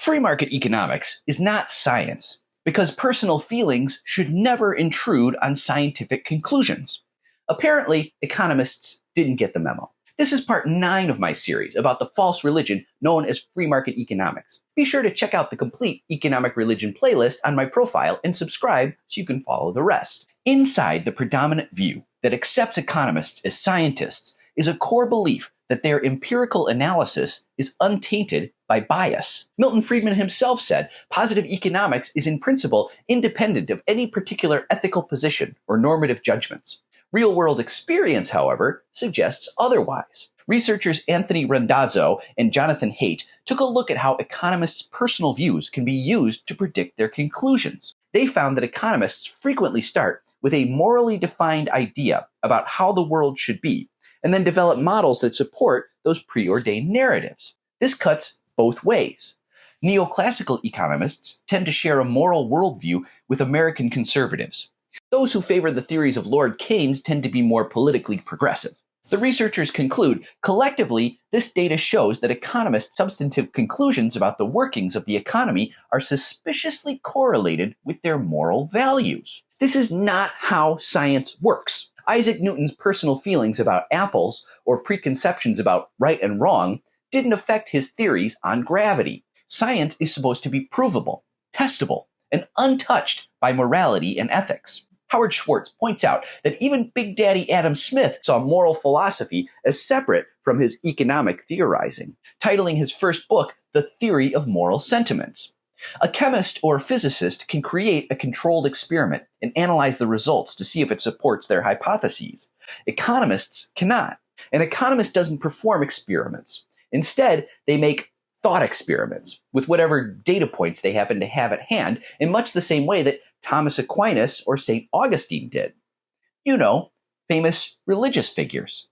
Free market economics is not science because personal feelings should never intrude on scientific conclusions. Apparently, economists didn't get the memo. This is part 9 of my series about the false religion known as free market economics. Be sure to check out the complete economic religion playlist on my profile and subscribe so you can follow the rest. Inside the predominant view that accepts economists as scientists is a core belief that their empirical analysis is untainted by bias. Milton Friedman himself said positive economics is in principle independent of any particular ethical position or normative judgments. Real-world experience, however, suggests otherwise. Researchers Anthony Randazzo and Jonathan Haidt took a look at how economists' personal views can be used to predict their conclusions. They found that economists frequently start with a morally defined idea about how the world should be, and then develop models that support those preordained narratives. This cuts both ways. Neoclassical economists tend to share a moral worldview with American conservatives. Those who favor the theories of Lord Keynes tend to be more politically progressive. The researchers conclude, collectively, this data shows that economists' substantive conclusions about the workings of the economy are suspiciously correlated with their moral values. This is not how science works. Isaac Newton's personal feelings about apples or preconceptions about right and wrong didn't affect his theories on gravity. Science is supposed to be provable, testable, and untouched by morality and ethics. Howard Schwartz points out that even Big Daddy Adam Smith saw moral philosophy as separate from his economic theorizing, titling his first book The Theory of Moral Sentiments. A chemist or physicist can create a controlled experiment and analyze the results to see if it supports their hypotheses. Economists cannot. An economist doesn't perform experiments. Instead, they make thought experiments with whatever data points they happen to have at hand in much the same way that Thomas Aquinas or St. Augustine did. You know, famous religious figures.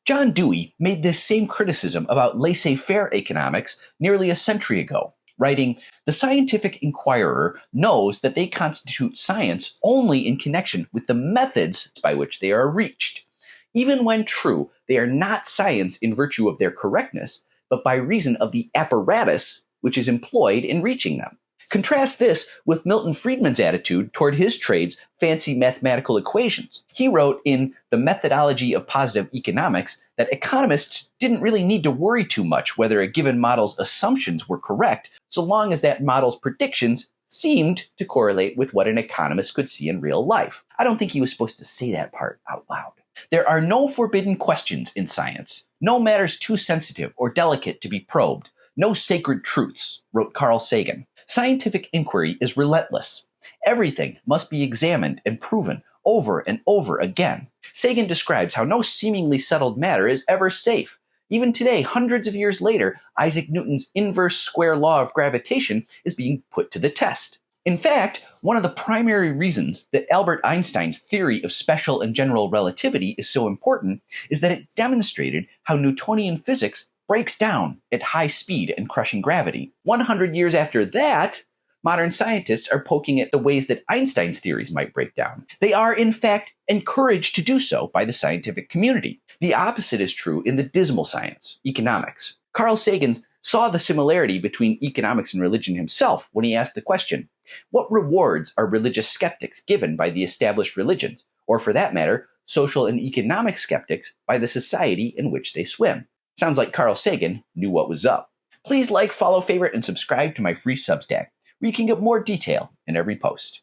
John Dewey made this same criticism about laissez-faire economics nearly a century ago, writing, "The scientific inquirer knows that they constitute science only in connection with the methods by which they are reached. Even when true, they are not science in virtue of their correctness, but by reason of the apparatus which is employed in reaching them." Contrast this with Milton Friedman's attitude toward his trade's fancy mathematical equations. He wrote in The Methodology of Positive Economics that economists didn't really need to worry too much whether a given model's assumptions were correct, so long as that model's predictions seemed to correlate with what an economist could see in real life. I don't think he was supposed to say that part out loud. There are no forbidden questions in science, no matters too sensitive or delicate to be probed, no sacred truths, wrote Carl Sagan. Scientific inquiry is relentless. Everything must be examined and proven over and over again. Sagan describes how no seemingly settled matter is ever safe. Even today, hundreds of years later, Isaac Newton's inverse square law of gravitation is being put to the test. In fact, one of the primary reasons that Albert Einstein's theory of special and general relativity is so important is that it demonstrated how Newtonian physics breaks down at high speed and crushing gravity. 100 years after that, modern scientists are poking at the ways that Einstein's theories might break down. They are, in fact, encouraged to do so by the scientific community. The opposite is true in the dismal science, economics. Carl Sagan saw the similarity between economics and religion himself when he asked the question, what rewards are religious skeptics given by the established religions, or for that matter, social and economic skeptics by the society in which they swim? Sounds like Carl Sagan knew what was up. Please like, follow, favorite, and subscribe to my free Substack, where you can get more detail in every post.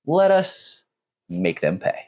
Let us make them pay.